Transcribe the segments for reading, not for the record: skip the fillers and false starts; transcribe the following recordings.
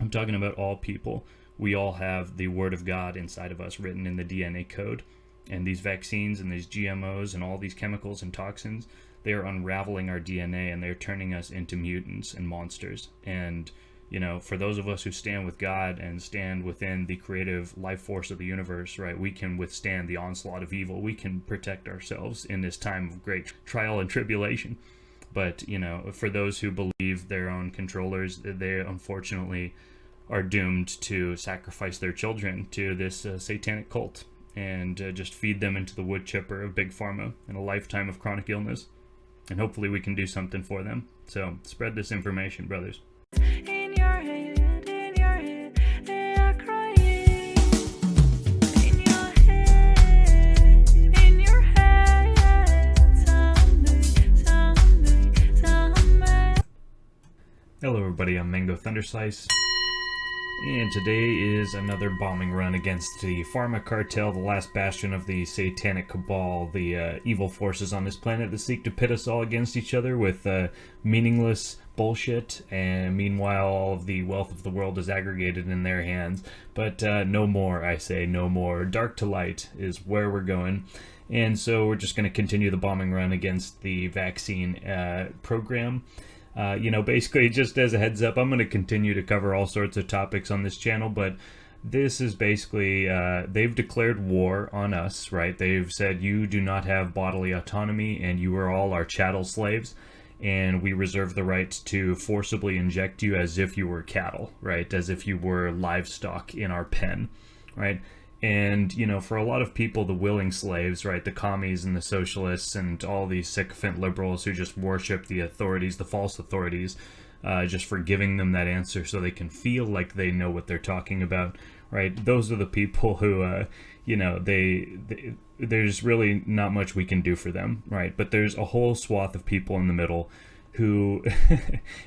I'm talking about all people. We all have the Word of God inside of us written in the DNA code. And these vaccines and these GMOs and all these chemicals and toxins, they are unraveling our DNA and they're turning us into mutants and monsters. And, you know, for those of us who stand with God and stand within the creative life force of the universe, right, we can withstand the onslaught of evil. We can protect ourselves in this time of great trial and tribulation. But, you know, for those who believe their own controllers, they unfortunately are doomed to sacrifice their children to this satanic cult and just feed them into the wood chipper of Big Pharma in a lifetime of chronic illness. And hopefully we can do something for them. So spread this information, brothers. In your head, they are crying. In your head, someday. Hello everybody, I'm Mango Thunderslice. And today is another bombing run against the pharma cartel, the last bastion of the satanic cabal, the evil forces on this planet that seek to pit us all against each other with meaningless bullshit, and meanwhile all of the wealth of the world is aggregated in their hands. But no more, I say, no more. Dark to light is where we're going. And so we're just going to continue the bombing run against the vaccine program. You know, basically, just as a heads up, I'm going to continue to cover all sorts of topics on this channel, but this is basically, they've declared war on us, right? They've said you do not have bodily autonomy and you are all our chattel slaves, and we reserve the right to forcibly inject you as if you were cattle, right? As if you were livestock in our pen, right? And, you know, for a lot of people, the willing slaves, right, the commies and the socialists and all these sycophant liberals who just worship the authorities, the false authorities, just for giving them that answer so they can feel like they know what they're talking about, right? Those are the people who, you know, there's really not much we can do for them, right? But there's a whole swath of people in the middle who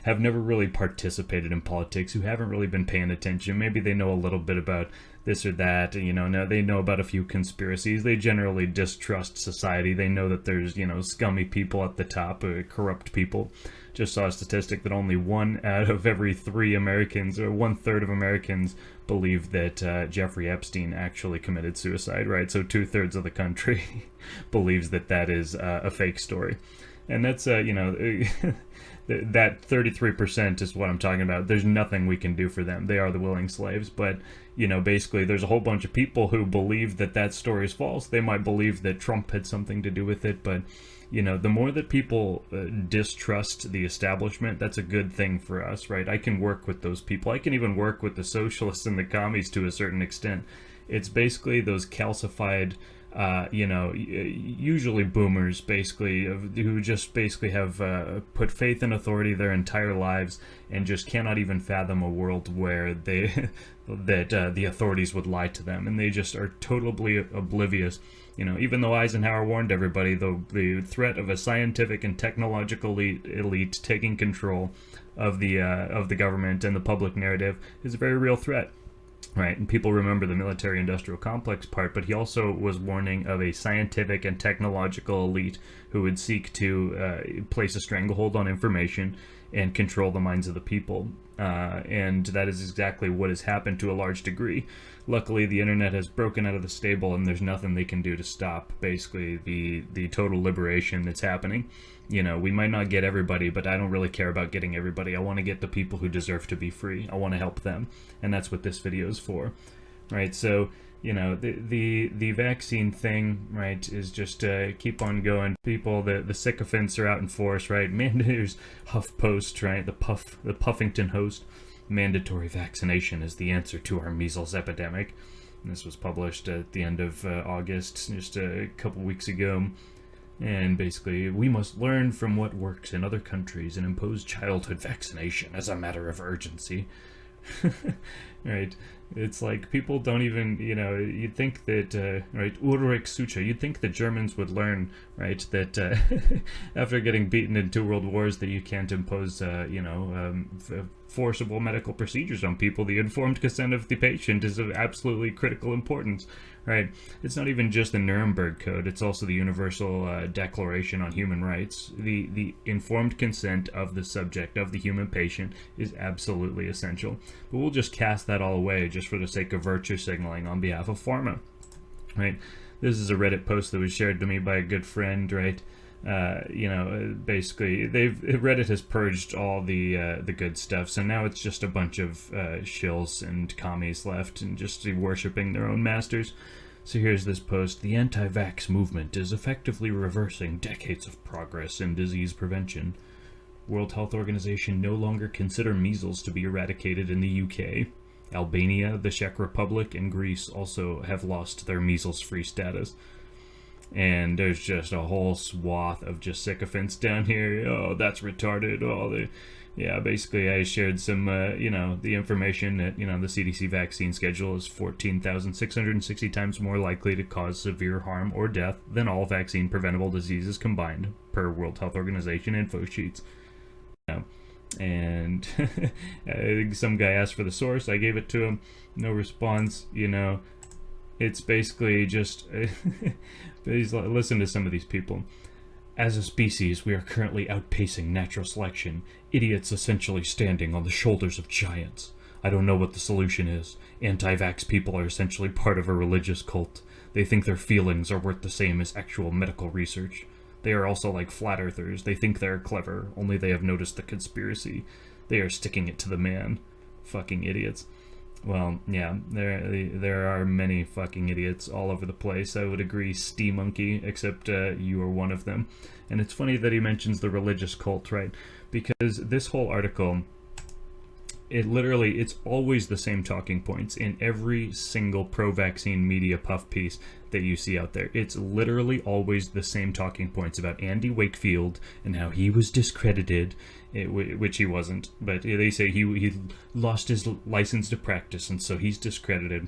have never really participated in politics, who haven't really been paying attention. Maybe they know a little bit about this or that, you know, now they know about a few conspiracies. They generally distrust society. They know that there's, you know, scummy people at the top, corrupt people. Just saw a statistic that only 1 out of every 3 Americans, or 1/3 of Americans, believe that Jeffrey Epstein actually committed suicide, right? So 2/3 of the country believes that that is a fake story. And that's, you know, that 33% is what I'm talking about. There's nothing we can do for them. They are the willing slaves. But, you know, basically there's a whole bunch of people who believe that that story is false. They might believe that Trump had something to do with it. But, you know, the more that people distrust the establishment, that's a good thing for us, right? I can work with those people. I can even work with the socialists and the commies to a certain extent. It's basically those calcified... you know, usually boomers, basically, who just basically have put faith in authority their entire lives and just cannot even fathom a world where they that the authorities would lie to them, and they just are totally oblivious. You know, even though Eisenhower warned everybody, the threat of a scientific and technological elite taking control of the government and the public narrative is a very real threat. Right, and people remember the military-industrial complex part, but he also was warning of a scientific and technological elite who would seek to place a stranglehold on information and control the minds of the people. And that is exactly what has happened to a large degree. Luckily, the internet has broken out of the stable, and there's nothing they can do to stop, basically, the total liberation that's happening. You know, we might not get everybody, but I don't really care about getting everybody. I want to get the people who deserve to be free. I want to help them, and that's what this video is for. Right, so, you know, the vaccine thing, right, is just keep on going. People, the sycophants are out in force, right? There's HuffPost, right, the Puffington host. Mandatory vaccination is the answer to our measles epidemic. And this was published at the end of August, just a couple weeks ago. And basically, we must learn from what works in other countries and impose childhood vaccination as a matter of urgency. Right. It's like people don't even, you'd think that, right, Ulrich Sucha, you'd think the Germans would learn, right, that after getting beaten in 2 world wars that you can't impose, forcible medical procedures on people. The informed consent of the patient is of absolutely critical importance, right? It's not even just the Nuremberg Code, it's also the Universal Declaration on Human Rights. The informed consent of the subject, of the human patient, is absolutely essential. But we'll just cast that all away just for the sake of virtue signaling on behalf of pharma, right? This is a Reddit post that was shared to me by a good friend, right? Basically, Reddit has purged all the good stuff, so now it's just a bunch of shills and commies left, and just worshipping their own masters. So here's this post: the anti-vax movement is effectively reversing decades of progress in disease prevention. World Health Organization no longer consider measles to be eradicated in the UK. Albania, the Czech Republic, and Greece also have lost their measles-free status. And there's just a whole swath of just sycophants down here. Oh, that's retarded. Basically I shared some, the information that, the CDC vaccine schedule is 14,660 times more likely to cause severe harm or death than all vaccine preventable diseases combined, per World Health Organization info sheets. And some guy asked for the source. I gave it to him. No response. It's basically just listen to some of these people. As a species, we are currently outpacing natural selection, idiots essentially standing on the shoulders of giants. I don't know what the solution is. Anti-vax people are essentially part of a religious cult. They think their feelings are worth the same as actual medical research. They are also like flat earthers. They think they're clever, only they have noticed the conspiracy. They are sticking it to the man. Fucking idiots. Well, yeah, there are many fucking idiots all over the place. I would agree, Monkey, except you are one of them. And it's funny that he mentions the religious cult, right? Because this whole article, it's always the same talking points in every single pro-vaccine media puff piece that you see out there. It's literally always the same talking points about Andy Wakefield and how he was discredited, which he wasn't, but they say he lost his license to practice, and so he's discredited.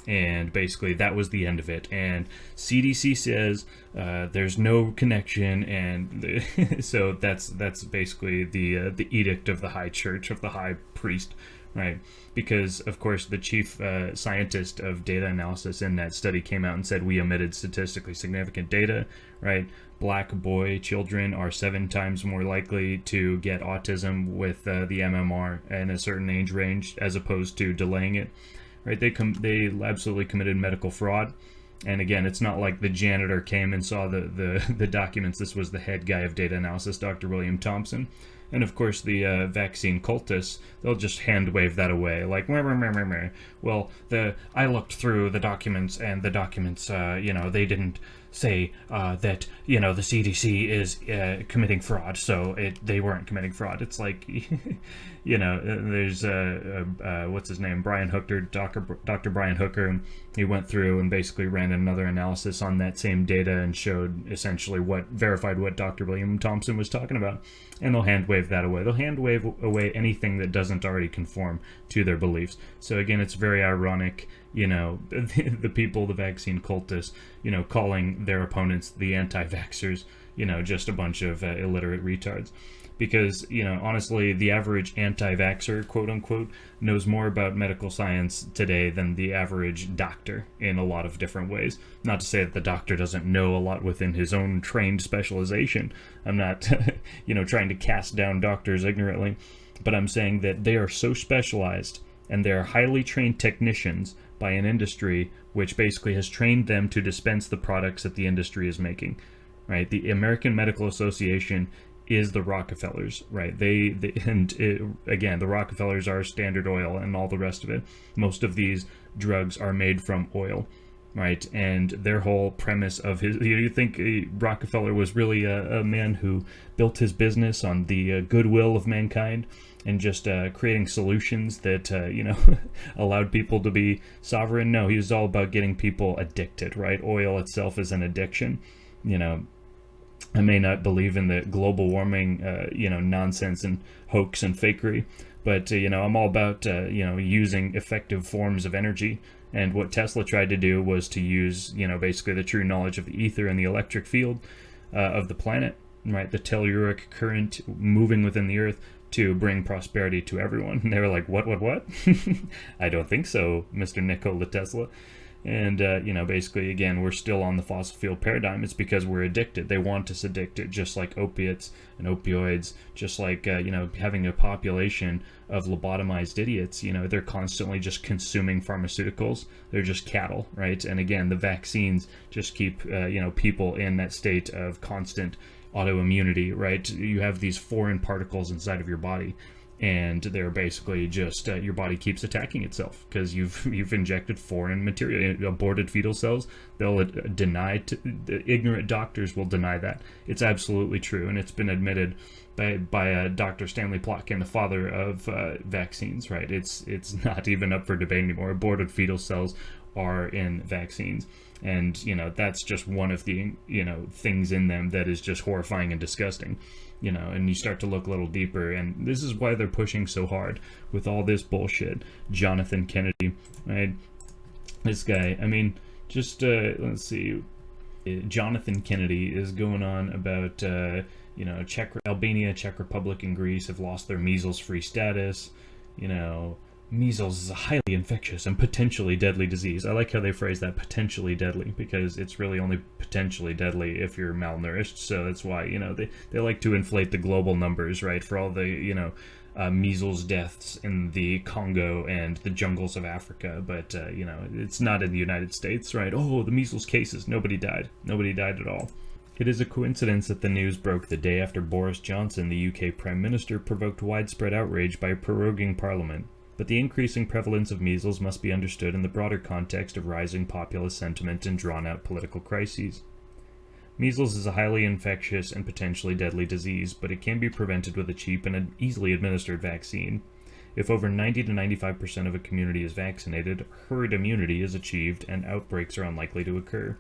And basically that was the end of it. And CDC says there's no connection, and so that's basically the edict of the high church, of the high priest, right? Because of course the chief scientist of data analysis in that study came out and said we omitted statistically significant data, right? Black boy children are 7 times more likely to get autism with the MMR in a certain age range as opposed to delaying it. Right, they absolutely committed medical fraud, and again, it's not like the janitor came and saw the documents. This was the head guy of data analysis, Dr. William Thompson, and of course the vaccine cultists. They'll just hand wave that away, like meh, meh, meh, meh, meh. Well, I looked through the documents, and the documents, they didn't say that the CDC is committing fraud, so they weren't committing fraud. It's like, there's what's his name, Brian Hooker, Dr. Brian Hooker. He went through and basically ran another analysis on that same data and showed essentially verified what Dr. William Thompson was talking about. And they'll hand wave that away. They'll hand wave away anything that doesn't already conform to their beliefs. So again, it's very ironic, the people, the vaccine cultists, calling their opponents the anti-vaxxers, just a bunch of illiterate retards. Because, honestly, the average anti-vaxxer, quote unquote, knows more about medical science today than the average doctor in a lot of different ways. Not to say that the doctor doesn't know a lot within his own trained specialization. I'm not, trying to cast down doctors ignorantly, but I'm saying that they are so specialized and they're highly trained technicians by an industry which basically has trained them to dispense the products that the industry is making, right? The American Medical Association is the Rockefellers, right? Again, the Rockefellers are Standard Oil and all the rest of it. Most of these drugs are made from oil, right? And their whole premise of you think Rockefeller was really a man who built his business on the goodwill of mankind and just creating solutions that, allowed people to be sovereign? No, he was all about getting people addicted, right? Oil itself is an addiction, I may not believe in the global warming, nonsense and hoax and fakery, But I'm all about using effective forms of energy. And what Tesla tried to do was to use basically the true knowledge of the ether and the electric field of the planet, right? The telluric current moving within the earth to bring prosperity to everyone. And they were like, what? I don't think so, Mr. Nikola Tesla. And, basically, again, we're still on the fossil fuel paradigm. It's because we're addicted. They want us addicted, just like opiates and opioids, just like, having a population of lobotomized idiots. They're constantly just consuming pharmaceuticals. They're just cattle, right? And again, the vaccines just keep, people in that state of constant autoimmunity, right? You have these foreign particles inside of your body, and they're basically just your body keeps attacking itself because you've injected foreign material, aborted fetal cells. They'll deny the ignorant doctors will deny that. It's absolutely true, and it's been admitted by Dr. Stanley Plotkin, the father of vaccines, right? It's not even up for debate anymore. Aborted fetal cells are in vaccines, and that's just one of the things in them that is just horrifying and disgusting. And you start to look a little deeper, and this is why they're pushing so hard with all this bullshit. Jonathan Kennedy, right? This guy, I mean, just let's see. Jonathan Kennedy is going on about Albania, Czech Republic, and Greece have lost their measles-free status. Measles is a highly infectious and potentially deadly disease. I like how they phrase that, potentially deadly, because it's really only potentially deadly if you're malnourished. So that's why, they like to inflate the global numbers, right, for all the, measles deaths in the Congo and the jungles of Africa. But, it's not in the United States, right? Oh, the measles cases, nobody died. Nobody died at all. It is a coincidence that the news broke the day after Boris Johnson, the UK Prime Minister, provoked widespread outrage by proroguing Parliament. But the increasing prevalence of measles must be understood in the broader context of rising populist sentiment and drawn-out political crises. Measles is a highly infectious and potentially deadly disease, but it can be prevented with a cheap and easily administered vaccine. If over 90 to 95% of a community is vaccinated, herd immunity is achieved and outbreaks are unlikely to occur.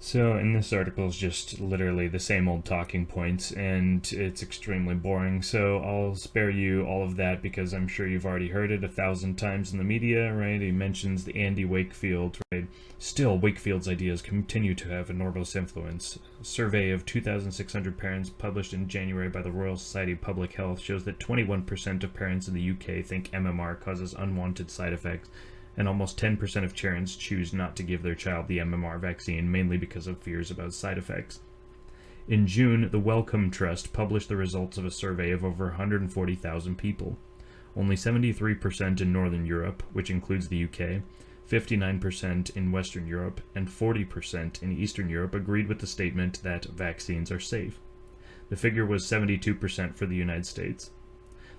So, in this article is just literally the same old talking points, and it's extremely boring, so I'll spare you all of that because I'm sure you've already heard it 1,000 times in the media, right? He mentions the Andy Wakefield, right? Still, Wakefield's ideas continue to have enormous influence. A survey of 2,600 parents published in January by the Royal Society of Public Health shows that 21% of parents in the UK think MMR causes unwanted side effects, and almost 10% of parents choose not to give their child the MMR vaccine, mainly because of fears about side effects. In June, the Wellcome Trust published the results of a survey of over 140,000 people. Only 73% in Northern Europe, which includes the UK, 59% in Western Europe, and 40% in Eastern Europe agreed with the statement that vaccines are safe. The figure was 72% for the United States.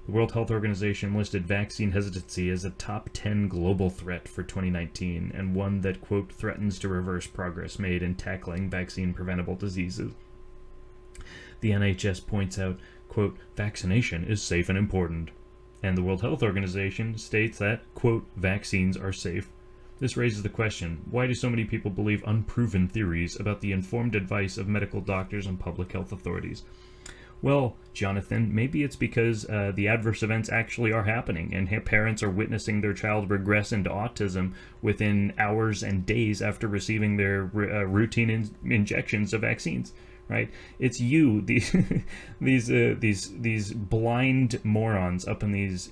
The World Health Organization listed vaccine hesitancy as a top 10 global threat for 2019, and one that, quote, threatens to reverse progress made in tackling vaccine-preventable diseases. The NHS points out, quote, vaccination is safe and important. And the World Health Organization states that, quote, vaccines are safe. This raises the question, why do so many people believe unproven theories about the informed advice of medical doctors and public health authorities? Well, Jonathan, maybe it's because the adverse events actually are happening, and parents are witnessing their child regress into autism within hours and days after receiving their routine injections of vaccines. Right? It's you, these blind morons up in these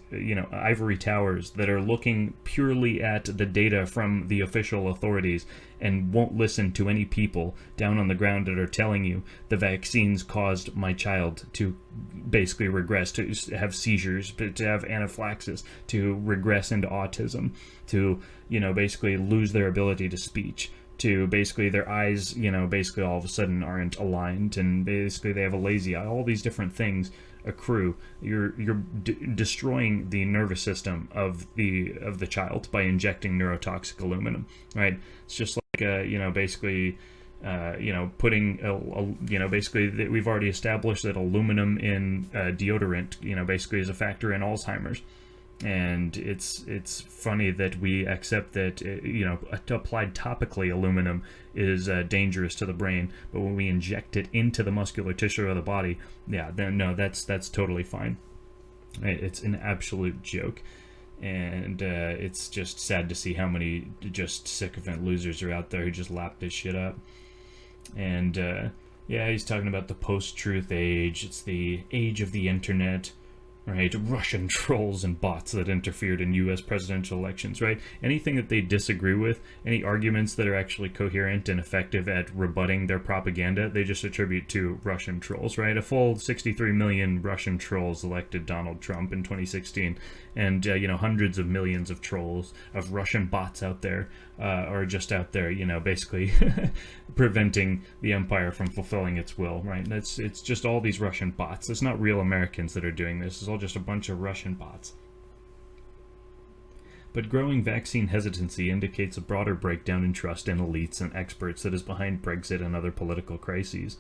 ivory towers that are looking purely at the data from the official authorities and won't listen to any people down on the ground that are telling you the vaccines caused my child to basically regress, to have seizures, to have anaphylaxis, to regress into autism, to basically lose their ability to speech, to basically their eyes, basically all of a sudden aren't aligned, and basically they have a lazy eye. All these different things accrue. You're destroying the nervous system of the child by injecting neurotoxic aluminum, right? It's just like basically putting basically we've already established that aluminum in deodorant, basically is a factor in Alzheimer's. And it's funny that we accept that applied topically aluminum is dangerous to the brain, but when we inject it into the muscular tissue of the body, yeah, then no, that's totally fine. It's an absolute joke. And it's just sad to see how many just sycophant losers are out there who just lap this shit up. And yeah, he's talking about the post-truth age. It's the age of the internet, right? Russian trolls and bots that interfered in U.S. presidential elections, right? Anything that they disagree with, any arguments that are actually coherent and effective at rebutting their propaganda, they just attribute to Russian trolls, right? A full 63 million Russian trolls elected Donald Trump in 2016, and hundreds of millions of trolls, of Russian bots out there, are just out there, basically preventing the empire from fulfilling its will, right? It's just all these Russian bots. It's not real Americans that are doing this. It's all just a bunch of Russian bots. But growing vaccine hesitancy indicates a broader breakdown in trust in elites and experts that is behind Brexit and other political crises.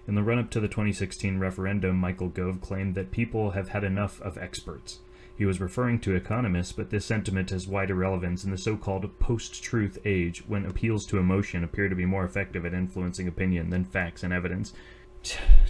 In the run-up to the 2016 referendum, Michael Gove claimed that people have had enough of experts. He was referring to economists, but this sentiment has wider relevance in the so-called post-truth age, when appeals to emotion appear to be more effective at influencing opinion than facts and evidence.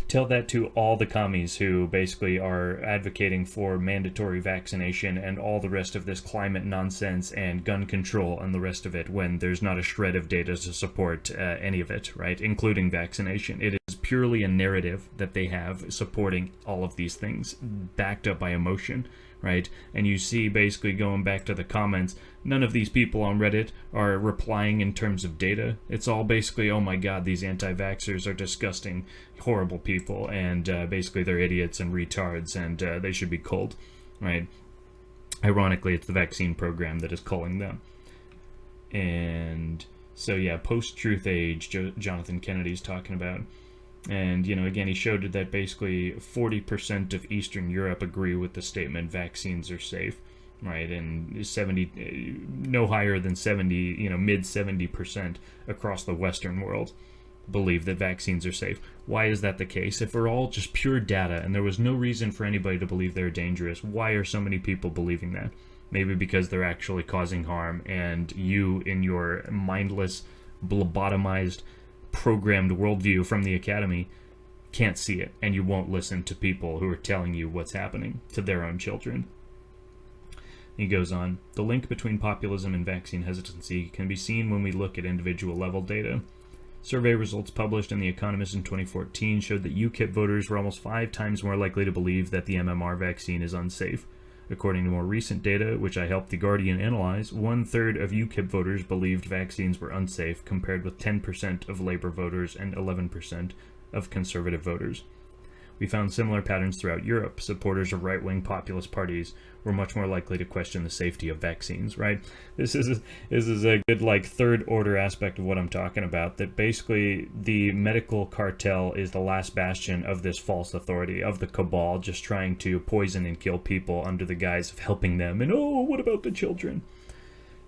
Tell that to all the commies who basically are advocating for mandatory vaccination and all the rest of this climate nonsense and gun control and the rest of it, when there's not a shred of data to support any of it, right? Including vaccination. It is purely a narrative that they have supporting all of these things, backed up by emotion, right? And you see, basically going back to the comments, none of these people on Reddit are replying in terms of data. It's all basically, oh my god, these anti-vaxxers are disgusting, horrible people, and basically they're idiots and retards, and they should be culled, right? Ironically, it's the vaccine program that is culling them. And so yeah, post-truth age, Jonathan Kennedy's talking about. And, again, he showed that basically 40% of Eastern Europe agree with the statement vaccines are safe, right? And 70, no higher than 70, mid 70% across the Western world believe that vaccines are safe. Why is that the case? If we're all just pure data and there was no reason for anybody to believe they're dangerous, why are so many people believing that? Maybe because they're actually causing harm, and you, in your mindless, lobotomized, programmed worldview from the academy, can't see it, and you won't listen to people who are telling you what's happening to their own children. He goes on, the link between populism and vaccine hesitancy can be seen when we look at individual level data. Survey results published in The Economist in 2014 showed that UKIP voters were almost 5 times more likely to believe that the MMR vaccine is unsafe. According to more recent data, which I helped The Guardian analyze, 1/3 of UKIP voters believed vaccines were unsafe, compared with 10% of Labour voters and 11% of Conservative voters. We found similar patterns throughout Europe. Supporters of right-wing populist parties were much more likely to question the safety of vaccines, right? This is a good, third-order aspect of what I'm talking about, that basically the medical cartel is the last bastion of this false authority, of the cabal, just trying to poison and kill people under the guise of helping them, and, oh, what about the children?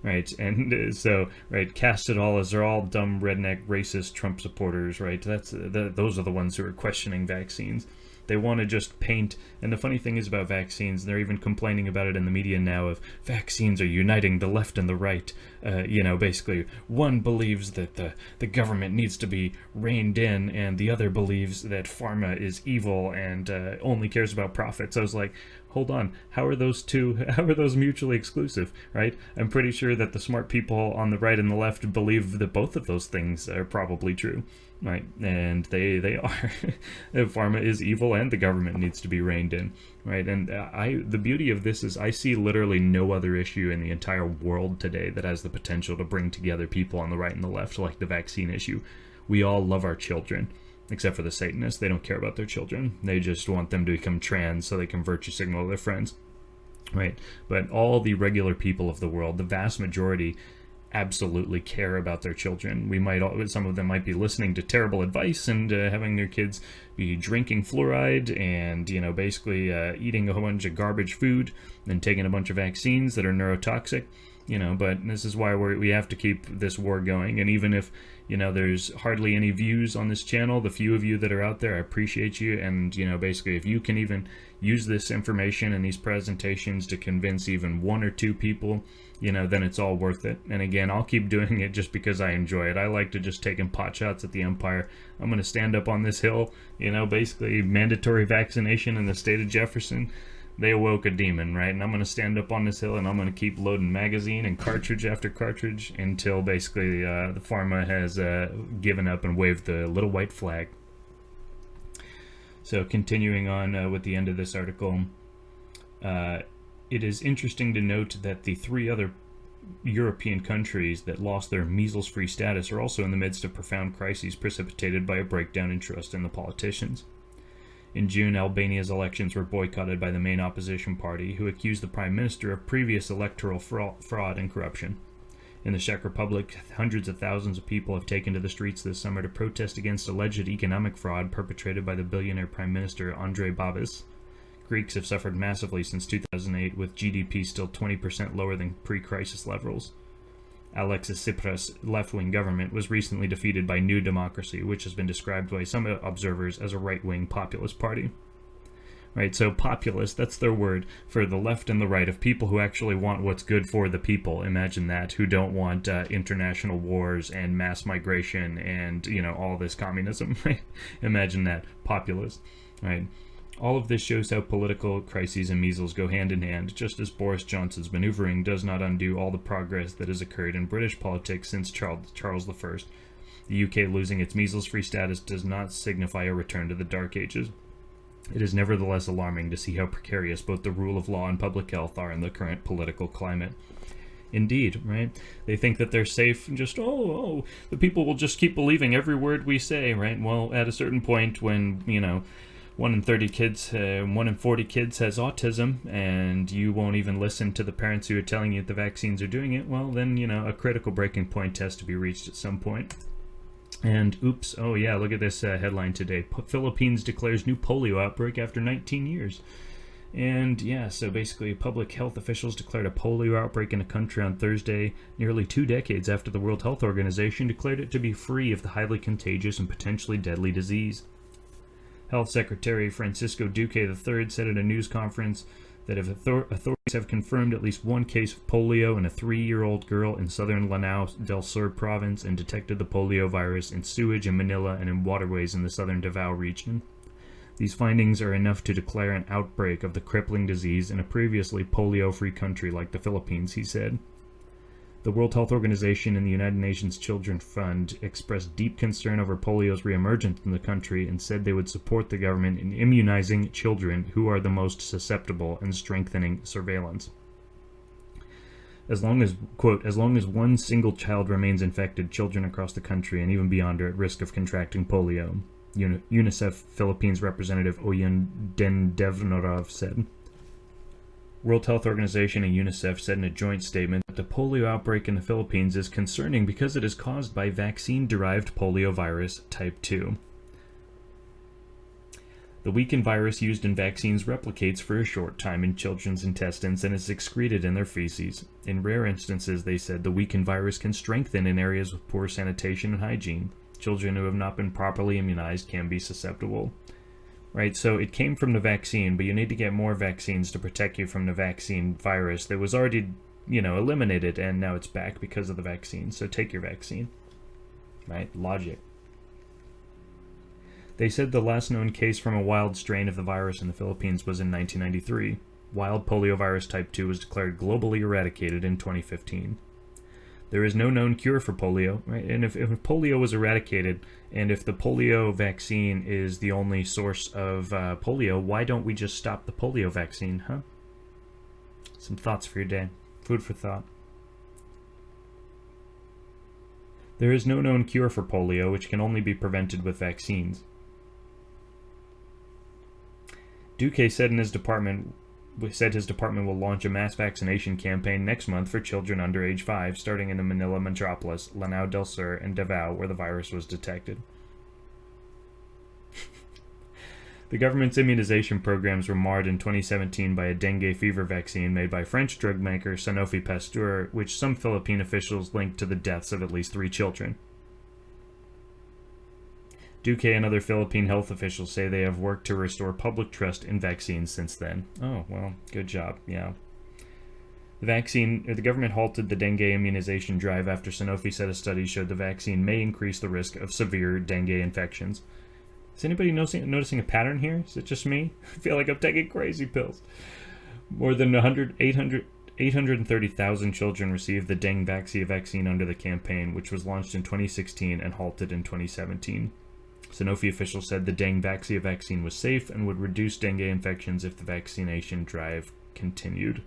Right, and so, right, cast it all as they're all dumb, redneck, racist Trump supporters, right? Those are the ones who are questioning vaccines. They want to just paint, and the funny thing is about vaccines, they're even complaining about it in the media now, of vaccines are uniting the left and the right. Basically, one believes that the government needs to be reined in, and the other believes that pharma is evil and only cares about profits. I was like, hold on, how are those mutually exclusive, right? I'm pretty sure that the smart people on the right and the left believe that both of those things are probably true, right? And they are. Pharma is evil and the government needs to be reined in, right? And the beauty of this is I see literally no other issue in the entire world today that has the potential to bring together people on the right and the left like the vaccine issue. We all love our children. Except for the Satanists, they don't care about their children. They just want them to become trans so they can virtue signal their friends, right? But all the regular people of the world, the vast majority, absolutely care about their children. Some of them might be listening to terrible advice and having their kids be drinking fluoride and, basically eating a whole bunch of garbage food and taking a bunch of vaccines that are neurotoxic. But this is why we have to keep this war going. And even if, there's hardly any views on this channel, the few of you that are out there, I appreciate you. And, basically, if you can even use this information and these presentations to convince even 1 or 2 people, then it's all worth it. And again, I'll keep doing it just because I enjoy it. I like to just take pot shots at the empire. I'm going to stand up on this hill, basically mandatory vaccination in the state of Jefferson. they awoke a demon, right? And I'm going to stand up on this hill and I'm going to keep loading magazine and cartridge after cartridge until basically the pharma has given up and waved the little white flag. So continuing on with the end of this article, it is interesting to note that the 3 other European countries that lost their measles-free status are also in the midst of profound crises precipitated by a breakdown in trust in the politicians. In June, Albania's elections were boycotted by the main opposition party, who accused the prime minister of previous electoral fraud and corruption. In the Czech Republic, hundreds of thousands of people have taken to the streets this summer to protest against alleged economic fraud perpetrated by the billionaire prime minister Andrej Babis. Greeks have suffered massively since 2008, with GDP still 20% lower than pre-crisis levels. Alexis Tsipras' left-wing government was recently defeated by New Democracy, which has been described by some observers as a right-wing populist party. Right, so populist, that's their word for the left and the right of people who actually want what's good for the people. Imagine that, who don't want international wars and mass migration and, you know, all this communism. Right? Imagine that, populist. Right. All of this shows how political crises and measles go hand in hand, just as Boris Johnson's maneuvering does not undo all the progress that has occurred in British politics since Charles I. The UK losing its measles-free status does not signify a return to the Dark Ages. It is nevertheless alarming to see how precarious both the rule of law and public health are in the current political climate. Indeed, right? They think that they're safe and just, the people will just keep believing every word we say, right? Well, at a certain point when, you know, 1 in 30 kids, 1 in 40 kids has autism, and you won't even listen to the parents who are telling you the vaccines are doing it, well, then, you know, a critical breaking point has to be reached at some point. And, oops, oh yeah, look at this headline today. Philippines declares new polio outbreak after 19 years. And, yeah, so basically public health officials declared a polio outbreak in the country on Thursday, nearly 2 decades after the World Health Organization declared it to be free of the highly contagious and potentially deadly disease. Health Secretary Francisco Duque III said at a news conference that if authorities have confirmed at least 1 case of polio in a 3-year-old girl in southern Lanao del Sur province and detected the polio virus in sewage in Manila and in waterways in the southern Davao region. These findings are enough to declare an outbreak of the crippling disease in a previously polio-free country like the Philippines, he said. The World Health Organization and the United Nations Children's Fund expressed deep concern over polio's reemergence in the country and said they would support the government in immunizing children who are the most susceptible and strengthening surveillance. As long as, quote, as long as 1 single child remains infected, children across the country and even beyond are at risk of contracting polio, UNICEF Philippines representative Oyen Dendevnorov said. World Health Organization and UNICEF said in a joint statement that the polio outbreak in the Philippines is concerning because it is caused by vaccine-derived poliovirus type 2. The weakened virus used in vaccines replicates for a short time in children's intestines and is excreted in their feces. In rare instances, they said, the weakened virus can strengthen in areas with poor sanitation and hygiene. Children who have not been properly immunized can be susceptible. Right, so it came from the vaccine, but you need to get more vaccines to protect you from the vaccine virus that was already, you know, eliminated, and now it's back because of the vaccine. So take your vaccine. Right, logic. They said the last known case from a wild strain of the virus in the Philippines was in 1993. Wild poliovirus type 2 was declared globally eradicated in 2015. There is no known cure for polio, right? And if polio was eradicated, and if the polio vaccine is the only source of polio, why don't we just stop the polio vaccine, huh? Some thoughts for your day. Food for thought. There is no known cure for polio, which can only be prevented with vaccines. Duque said his department will launch a mass vaccination campaign next month for children under age 5, starting in the Manila metropolis, Lanao del Sur, and Davao, where the virus was detected. The government's immunization programs were marred in 2017 by a dengue fever vaccine made by French drug maker Sanofi Pasteur, which some Philippine officials linked to the deaths of at least 3 children. Duque and other Philippine health officials say they have worked to restore public trust in vaccines since then. Oh, well, good job, yeah. The government halted the dengue immunization drive after Sanofi said a study showed the vaccine may increase the risk of severe dengue infections. Is anybody noticing a pattern here? Is it just me? I feel like I'm taking crazy pills. More than 830,000 children received the dengue vaccine under the campaign, which was launched in 2016 and halted in 2017. Sanofi officials said the dengue vaccine was safe and would reduce dengue infections if the vaccination drive continued.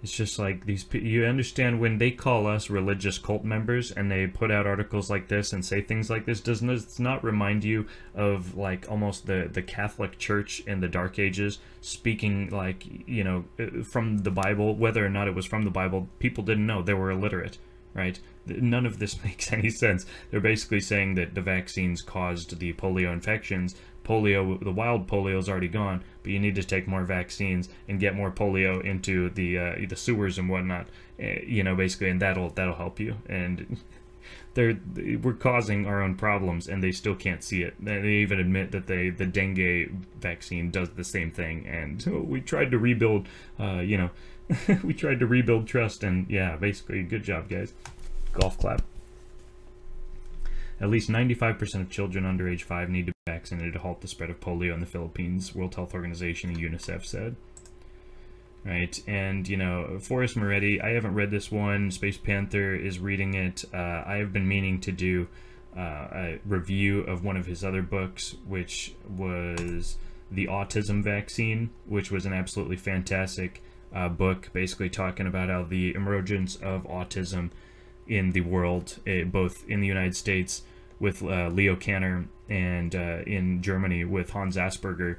It's just like these. You understand when they call us religious cult members and they put out articles like this and say things like this, doesn't it not remind you of like almost the Catholic Church in the Dark Ages speaking like, you know, from the Bible, whether or not it was from the Bible, people didn't know, they were illiterate, right? None of this makes any sense. They're basically saying that the vaccines caused the polio infections. Polio, the wild polio is already gone, but you need to take more vaccines and get more polio into the sewers and whatnot, you know, basically, and that'll help you. And we're causing our own problems, and they still can't see it. They even admit that the dengue vaccine does the same thing. And we tried to rebuild, you know, we tried to rebuild trust, and yeah, basically, good job, guys. Golf clap. At least 95% of children under age 5 need to be vaccinated to halt the spread of polio in the Philippines, World Health Organization and UNICEF said. Right, and, you know, Forrest Moretti, I haven't read this one. Space Panther is reading it. I have been meaning to do a review of one of his other books, which was The Autism Vaccine, which was an absolutely fantastic book, basically talking about how the emergence of autism in the world, both in the United States with Leo Kanner and in Germany with Hans Asperger,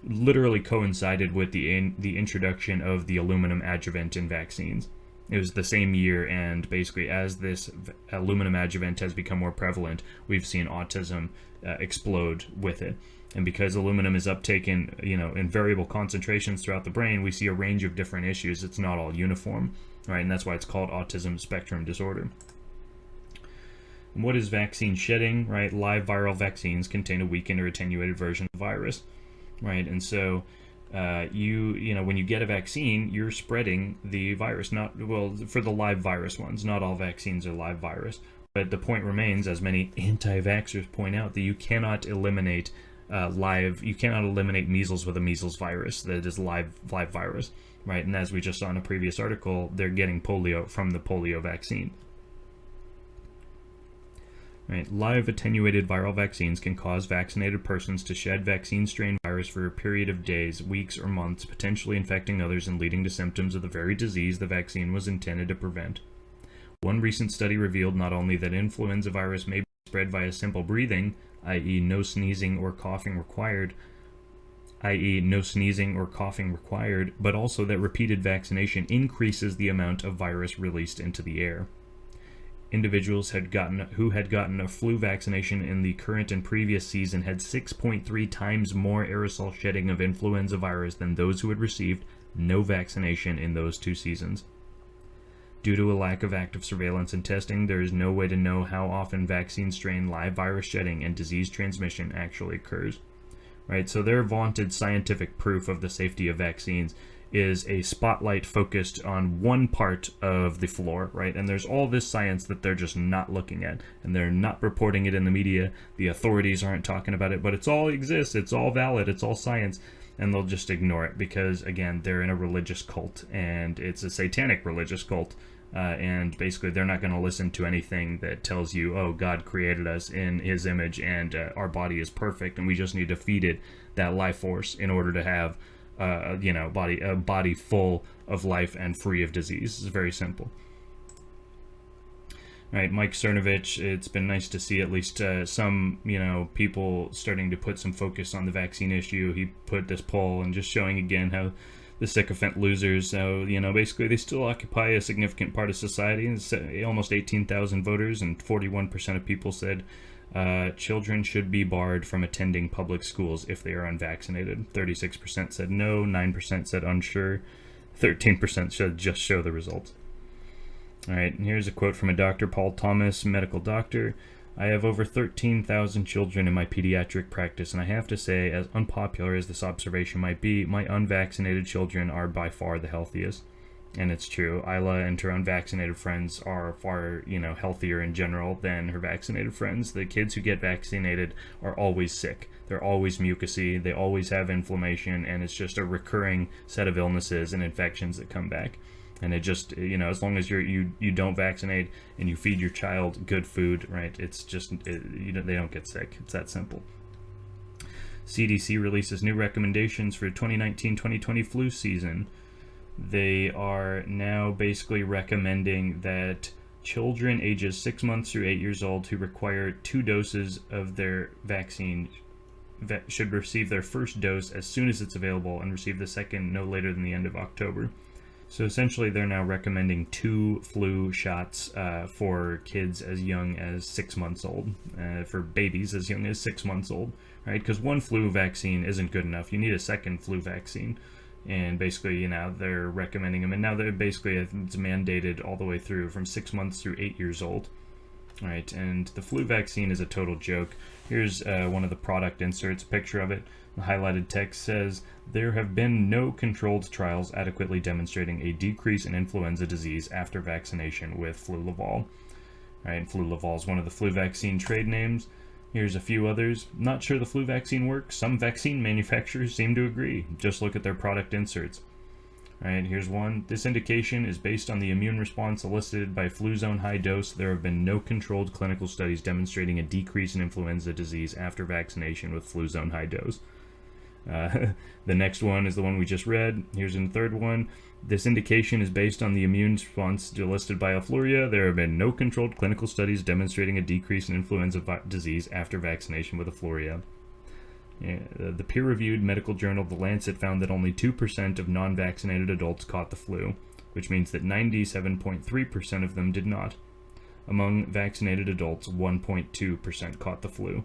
literally coincided with the introduction of the aluminum adjuvant in vaccines. It was the same year, and basically as this aluminum adjuvant has become more prevalent, we've seen autism explode with it. And because aluminum is uptaken, you know, in variable concentrations throughout the brain, we see a range of different issues. It's not all uniform, right? And that's why it's called autism spectrum disorder. And what is vaccine shedding, right? Live viral vaccines contain a weakened or attenuated version of the virus, right? And so you know, when you get a vaccine, you're spreading the virus. Not, well, for the live virus ones, not all vaccines are live virus. But the point remains, as many anti-vaxxers point out, that you cannot eliminate you cannot eliminate measles with a measles virus that is live virus, right? And as we just saw in a previous article, they're getting polio from the polio vaccine. Right. Live attenuated viral vaccines can cause vaccinated persons to shed vaccine strain virus for a period of days, weeks, or months, potentially infecting others and leading to symptoms of the very disease the vaccine was intended to prevent. One recent study revealed not only that influenza virus may be spread via simple breathing, i.e. no sneezing or coughing required, but also that repeated vaccination increases the amount of virus released into the air. Individuals who had gotten a flu vaccination in the current and previous season had 6.3 times more aerosol shedding of influenza virus than those who had received no vaccination in those 2 seasons. Due to a lack of active surveillance and testing, there is no way to know how often vaccine strain live virus shedding and disease transmission actually occurs. Right, so their vaunted scientific proof of the safety of vaccines is a spotlight focused on one part of the floor, right? And there's all this science that they're just not looking at, and they're not reporting it in the media. The authorities aren't talking about it, but it's all exists, it's all valid, it's all science, and they'll just ignore it because, again, they're in a religious cult, and it's a satanic religious cult. And basically they're not going to listen to anything that tells you, oh, God created us in his image and our body is perfect and we just need to feed it that life force in order to have a body full of life and free of disease. It's very simple. Right, Mike Cernovich, it's been nice to see at least some, people starting to put some focus on the vaccine issue. He put this poll and just showing again how the sycophant losers, so, basically they still occupy a significant part of society. It's almost 18,000 voters, and 41% of people said children should be barred from attending public schools if they are unvaccinated. 36% said no, 9% said unsure, 13% should just show the results. All right, and here's a quote from a Dr. Paul Thomas, medical doctor. I have over 13,000 children in my pediatric practice, and I have to say, as unpopular as this observation might be, my unvaccinated children are by far the healthiest. And it's true. Isla and her unvaccinated friends are far, healthier in general than her vaccinated friends. The kids who get vaccinated are always sick. They're always mucousy. They always have inflammation, and it's just a recurring set of illnesses and infections that come back. And it just, as long as you don't vaccinate and you feed your child good food, right? It's just, they don't get sick. It's that simple. CDC releases new recommendations for 2019-2020 flu season. They are now basically recommending that children ages 6 months through 8 years old who require 2 doses of their vaccine should receive their first dose as soon as it's available and receive the second no later than the end of October. So essentially they're now recommending 2 flu shots for kids as young as 6 months old, for babies as young as 6 months old, right? Because 1 flu vaccine isn't good enough. You need a second flu vaccine. And basically, they're recommending them. And now they're basically, it's mandated all the way through from 6 months through 8 years old. All right, and the flu vaccine is a total joke. Here's one of the product inserts, a picture of it. The highlighted text says, there have been no controlled trials adequately demonstrating a decrease in influenza disease after vaccination with Flulaval. All right, Flulaval is one of the flu vaccine trade names. Here's a few others. Not sure the flu vaccine works. Some vaccine manufacturers seem to agree. Just look at their product inserts. Alright, here's one. This indication is based on the immune response elicited by Fluzone high dose. There have been no controlled clinical studies demonstrating a decrease in influenza disease after vaccination with Fluzone high dose. The next one is the one we just read. Here's the third one. This indication is based on the immune response elicited by Afluria. There have been no controlled clinical studies demonstrating a decrease in influenza disease after vaccination with Afluria. The peer-reviewed medical journal The Lancet found that only 2% of non-vaccinated adults caught the flu, which means that 97.3% of them did not. Among vaccinated adults, 1.2% caught the flu.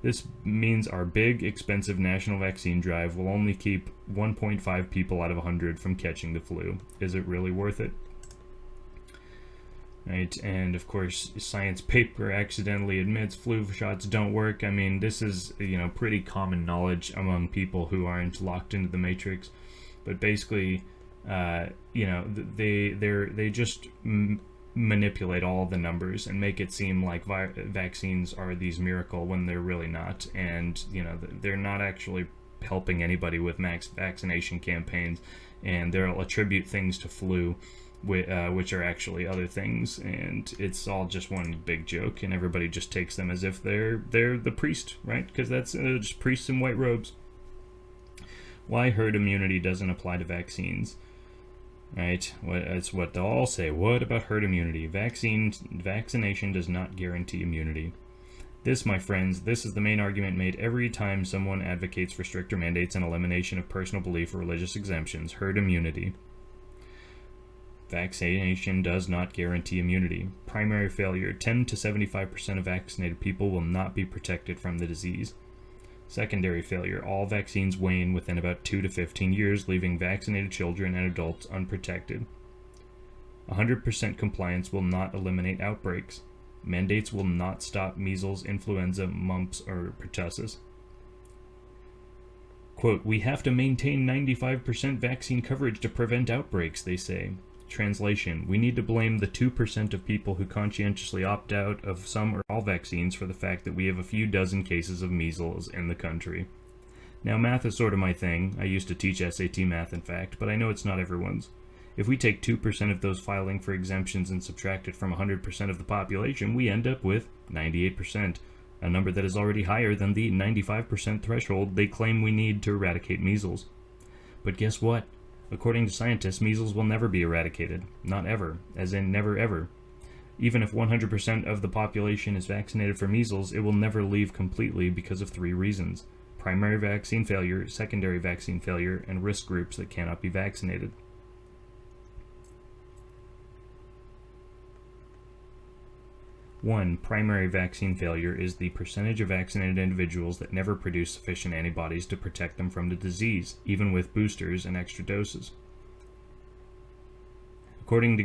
This means our big, expensive national vaccine drive will only keep 1.5 people out of 100 from catching the flu. Is it really worth it? Right, and of course, science paper accidentally admits flu shots don't work. I mean, this is, pretty common knowledge among people who aren't locked into the matrix. But basically, they just manipulate all the numbers and make it seem like vaccines are these miracle when they're really not. And, they're not actually helping anybody with mass vaccination campaigns. And they'll attribute things to flu, which are actually other things, and it's all just one big joke, and everybody just takes them as if they're the priest, right? Because that's just priests in white robes. Why herd immunity doesn't apply to vaccines, right? It's what they'll all say. What about herd immunity? Vaccination does not guarantee immunity. This, my friends, this is the main argument made every time someone advocates for stricter mandates and elimination of personal belief or religious exemptions. Herd immunity. Vaccination does not guarantee immunity. Primary failure. 10 to 75% of vaccinated people will not be protected from the disease. Secondary failure. All vaccines wane within about 2 to 15 years, leaving vaccinated children and adults unprotected. 100% compliance will not eliminate outbreaks. Mandates will not stop measles, influenza, mumps, or pertussis. Quote, we have to maintain 95% vaccine coverage to prevent outbreaks, they say. Translation, we need to blame the 2% of people who conscientiously opt out of some or all vaccines for the fact that we have a few dozen cases of measles in the country. Now, math is sort of my thing. I used to teach SAT math, in fact, but I know it's not everyone's. If we take 2% of those filing for exemptions and subtract it from 100% of the population, we end up with 98%, a number that is already higher than the 95% threshold they claim we need to eradicate measles. But guess what? According to scientists, measles will never be eradicated. Not ever, as in never ever. Even if 100% of the population is vaccinated for measles, it will never leave completely because of 3 reasons. Primary vaccine failure, secondary vaccine failure, and risk groups that cannot be vaccinated. 1. Primary vaccine failure is the percentage of vaccinated individuals that never produce sufficient antibodies to protect them from the disease, even with boosters and extra doses. According to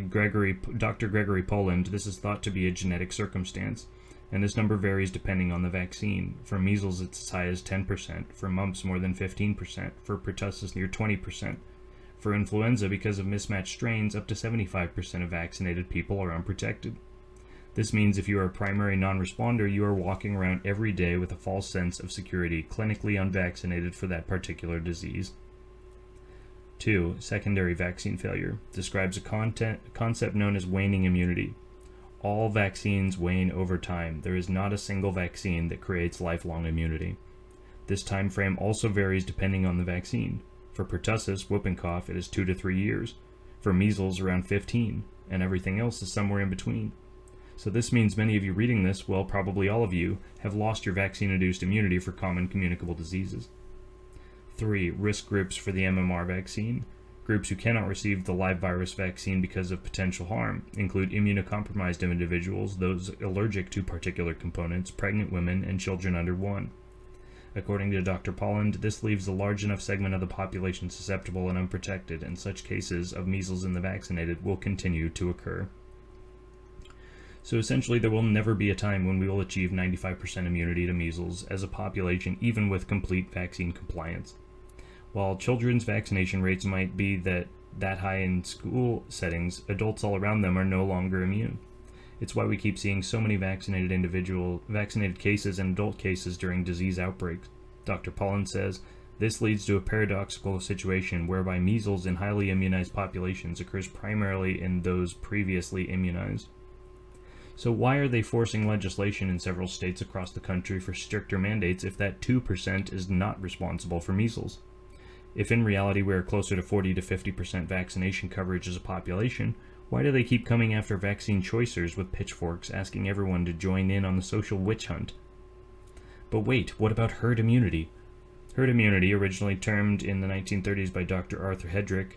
Dr. Gregory Poland, this is thought to be a genetic circumstance, and this number varies depending on the vaccine. For measles, it's as high as 10%, for mumps more than 15%, for pertussis near 20%. For influenza, because of mismatched strains, up to 75% of vaccinated people are unprotected. This means if you are a primary non-responder, you are walking around every day with a false sense of security, clinically unvaccinated for that particular disease. 2. Secondary vaccine failure describes a concept known as waning immunity. All vaccines wane over time. There is not a single vaccine that creates lifelong immunity. This time frame also varies depending on the vaccine. For pertussis, whooping cough, it is 2 to 3 years. For measles, around 15, and everything else is somewhere in between. So this means many of you reading this, well, probably all of you, have lost your vaccine-induced immunity for common communicable diseases. 3. Risk groups for the MMR vaccine. Groups who cannot receive the live virus vaccine because of potential harm include immunocompromised individuals, those allergic to particular components, pregnant women, and children under 1. According to Dr. Polland, this leaves a large enough segment of the population susceptible and unprotected, and such cases of measles in the vaccinated will continue to occur. So essentially, there will never be a time when we will achieve 95% immunity to measles as a population, even with complete vaccine compliance. While children's vaccination rates might be that high in school settings, adults all around them are no longer immune. It's why we keep seeing so many vaccinated cases and adult cases during disease outbreaks. Dr. Polland says, this leads to a paradoxical situation whereby measles in highly immunized populations occurs primarily in those previously immunized. So why are they forcing legislation in several states across the country for stricter mandates if that 2% is not responsible for measles? If in reality we are closer to 40 to 50% vaccination coverage as a population, why do they keep coming after vaccine choicers with pitchforks, asking everyone to join in on the social witch hunt? But wait, what about herd immunity? Herd immunity, originally termed in the 1930s by Dr. Arthur Hedrick,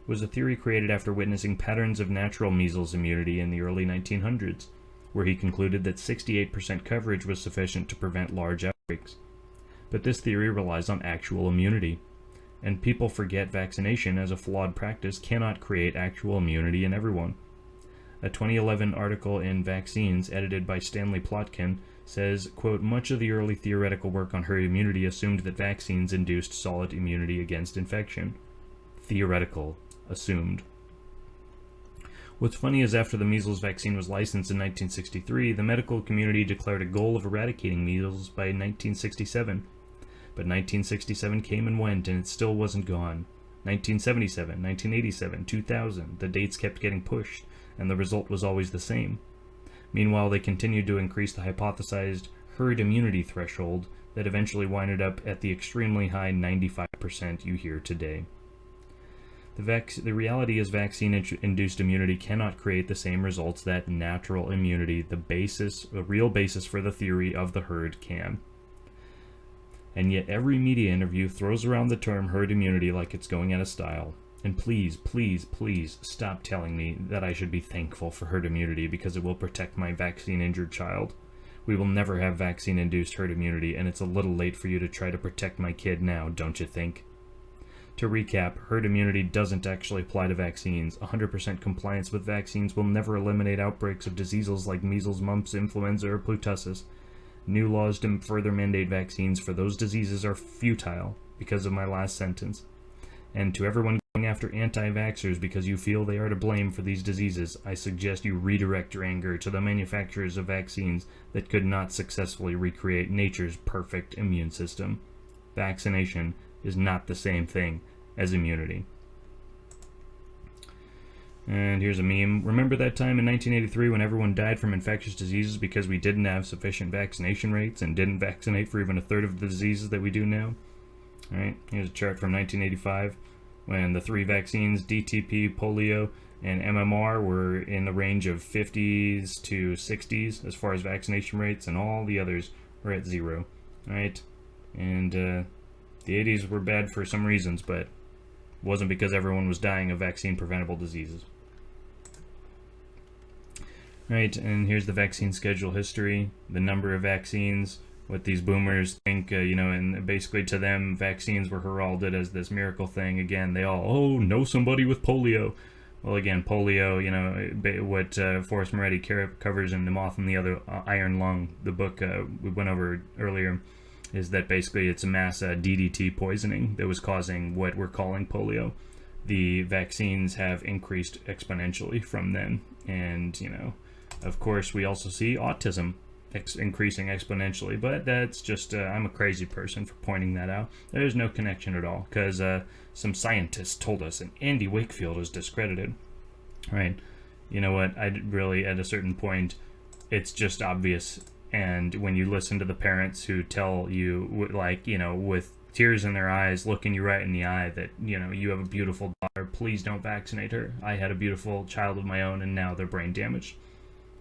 was a theory created after witnessing patterns of natural measles immunity in the early 1900s, where he concluded that 68% coverage was sufficient to prevent large outbreaks. But this theory relies on actual immunity, and people forget vaccination as a flawed practice cannot create actual immunity in everyone. A 2011 article in Vaccines, edited by Stanley Plotkin, says, quote, much of the early theoretical work on herd immunity assumed that vaccines induced solid immunity against infection. Theoretical. Assumed. What's funny is after the measles vaccine was licensed in 1963, the medical community declared a goal of eradicating measles by 1967. But 1967 came and went, and it still wasn't gone. 1977, 1987, 2000, the dates kept getting pushed, and the result was always the same. Meanwhile, they continued to increase the hypothesized herd immunity threshold that eventually winded up at the extremely high 95% you hear today. The reality is vaccine-induced immunity cannot create the same results that natural immunity, the real basis for the theory of the herd, can. And yet every media interview throws around the term herd immunity like it's going out of style. And please, please, please stop telling me that I should be thankful for herd immunity because it will protect my vaccine-injured child. We will never have vaccine-induced herd immunity, and it's a little late for you to try to protect my kid now, don't you think? To recap, herd immunity doesn't actually apply to vaccines. 100% compliance with vaccines will never eliminate outbreaks of diseases like measles, mumps, influenza, or pertussis. New laws to further mandate vaccines for those diseases are futile because of my last sentence. And to everyone going after anti-vaxxers because you feel they are to blame for these diseases, I suggest you redirect your anger to the manufacturers of vaccines that could not successfully recreate nature's perfect immune system. Vaccination is not the same thing as immunity. And here's a meme. Remember that time in 1983 when everyone died from infectious diseases because we didn't have sufficient vaccination rates and didn't vaccinate for even a third of the diseases that we do now? Alright, here's a chart from 1985 when the 3 vaccines, DTP, polio, and MMR were in the range of 50s to 60s as far as vaccination rates, and all the others were at 0. Alright, and the 80s were bad for some reasons, but it wasn't because everyone was dying of vaccine-preventable diseases. Right, and here's the vaccine schedule history, the number of vaccines, what these boomers think, and basically to them, vaccines were heralded as this miracle thing. Again, they all, know somebody with polio. Well, again, polio, what Forrest Moretti covers in The Moth and the Other Iron Lung, the book we went over earlier, is that basically it's a mass DDT poisoning that was causing what we're calling polio. the vaccines have increased exponentially from then. And, you know, of course, we also see autism increasing exponentially, but that's just, I'm a crazy person for pointing that out. There's no connection at all, because some scientists told us, and Andy Wakefield is discredited. Right? You know what? I really, at a certain point, it's just obvious. And when you listen to the parents who tell you, like, you know, with tears in their eyes, looking you right in the eye, that, you know, you have a beautiful daughter, please don't vaccinate her. I had a beautiful child of my own, and now they're brain damaged.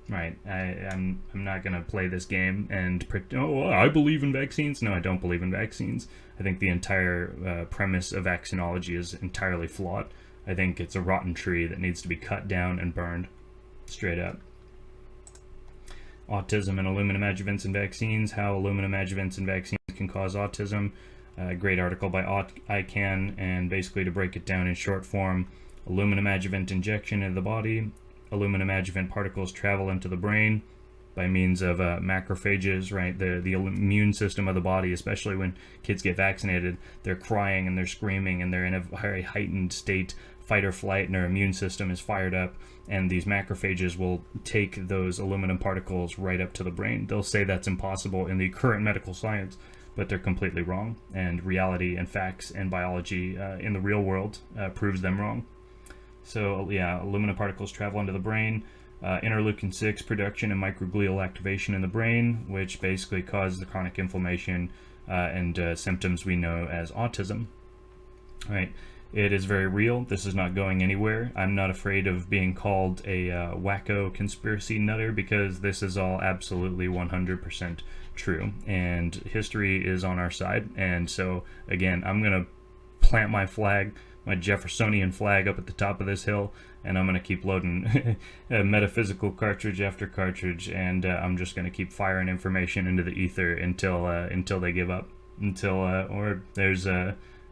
Right? I'm not gonna play this game and I believe in vaccines. No, I don't believe in vaccines. I think the entire premise of vaccinology is entirely flawed. I think it's a rotten tree that needs to be cut down and burned, straight up. Autism and aluminum adjuvants in vaccines. How aluminum adjuvants in vaccines can cause autism. Great article by ICANN, and basically to break it down in short form, aluminum adjuvant injection into the body. Aluminum adjuvant particles travel into the brain by means of macrophages, right? The immune system of the body, especially when kids get vaccinated, they're crying and they're screaming and they're in a very heightened state, fight or flight, and their immune system is fired up, and these macrophages will take those aluminum particles right up to the brain. They'll say that's impossible in the current medical science, but they're completely wrong, and reality and facts and biology in the real world proves them wrong. So yeah, aluminum particles travel into the brain. Interleukin-6 production and microglial activation in the brain, which basically causes the chronic inflammation and symptoms we know as autism. All right, it is very real. This is not going anywhere. I'm not afraid of being called a wacko conspiracy nutter, because this is all absolutely 100% true, and history is on our side. And so again, I'm gonna plant my flag, my Jeffersonian flag, up at the top of this hill, and I'm going to keep loading metaphysical cartridge after cartridge, and I'm just going to keep firing information into the ether until they give up, or there's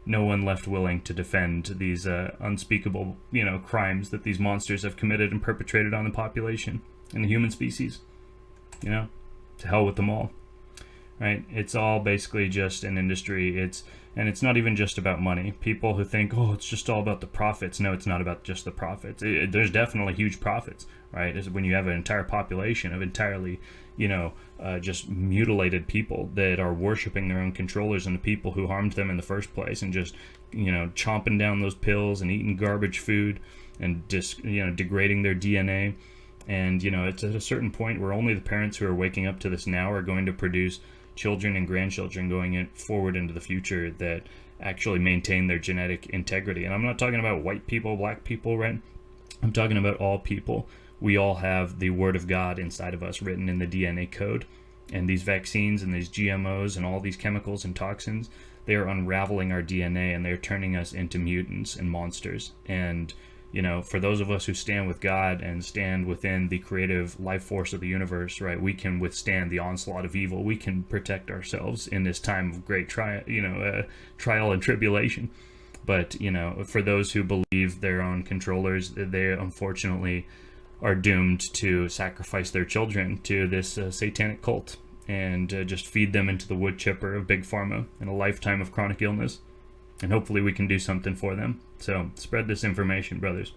no one left willing to defend these unspeakable, you know, crimes that these monsters have committed and perpetrated on the population and the human species. You know, to hell with them all. Right? It's all basically just an industry. And it's not even just about money. People who think, oh, it's just all about the profits. No, it's not about just the profits. There's definitely huge profits, right? It's when you have an entire population of entirely, you know, just mutilated people that are worshiping their own controllers and the people who harmed them in the first place, and just, you know, chomping down those pills and eating garbage food and just, you know, degrading their DNA. And, you know, it's at a certain point where only the parents who are waking up to this now are going to produce children and grandchildren going forward into the future that actually maintain their genetic integrity. And I'm not talking about white people, black people, right? I'm talking about all people. We all have the word of God inside of us written in the DNA code. And these vaccines and these GMOs and all these chemicals and toxins, they are unraveling our DNA, and they're turning us into mutants and monsters. And, you know, for those of us who stand with God and stand within the creative life force of the universe, right, we can withstand the onslaught of evil. We can protect ourselves in this time of great trial and tribulation. But, you know, for those who believe their own controllers, they unfortunately are doomed to sacrifice their children to this satanic cult and just feed them into the wood chipper of Big Pharma and a lifetime of chronic illness. And hopefully we can do something for them. So spread this information, brothers.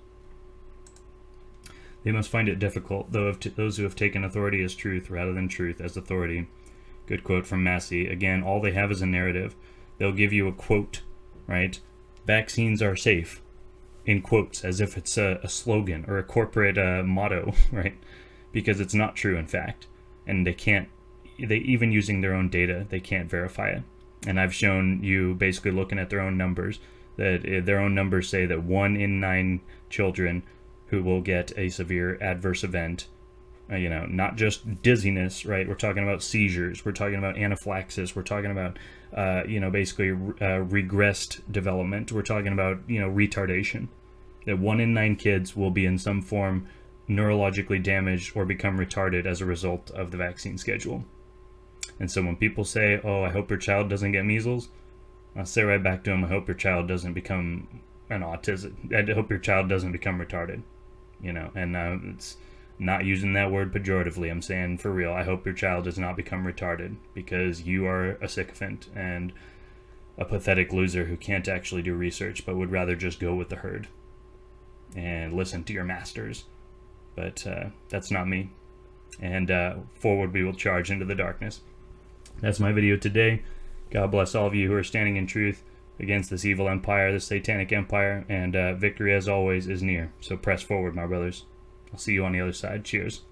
They must find it difficult, though, those who have taken authority as truth rather than truth as authority. Good quote from Massey. Again, all they have is a narrative. They'll give you a quote, right? Vaccines are safe, in quotes, as if it's a slogan or a corporate motto, right? Because it's not true, in fact. And even using their own data, they can't verify it. And I've shown you, basically looking at their own numbers, that their own numbers say that 1 in 9 children who will get a severe adverse event, you know, not just dizziness, right? We're talking about seizures. We're talking about anaphylaxis. We're talking about, you know, basically regressed development. We're talking about, you know, retardation. That 1 in 9 kids will be in some form neurologically damaged or become retarded as a result of the vaccine schedule. And so when people say, oh, I hope your child doesn't get measles, I'll say right back to them, I hope your child doesn't become an autism. I hope your child doesn't become retarded, you know, and it's not using that word pejoratively. I'm saying for real, I hope your child does not become retarded, because you are a sycophant, and a pathetic loser who can't actually do research but would rather just go with the herd and listen to your masters. But that's not me. And forward we will charge into the darkness. That's my video today. God bless all of you who are standing in truth against this evil empire, this satanic empire, and victory as always is near. So press forward, my brothers. I'll see you on the other side. Cheers.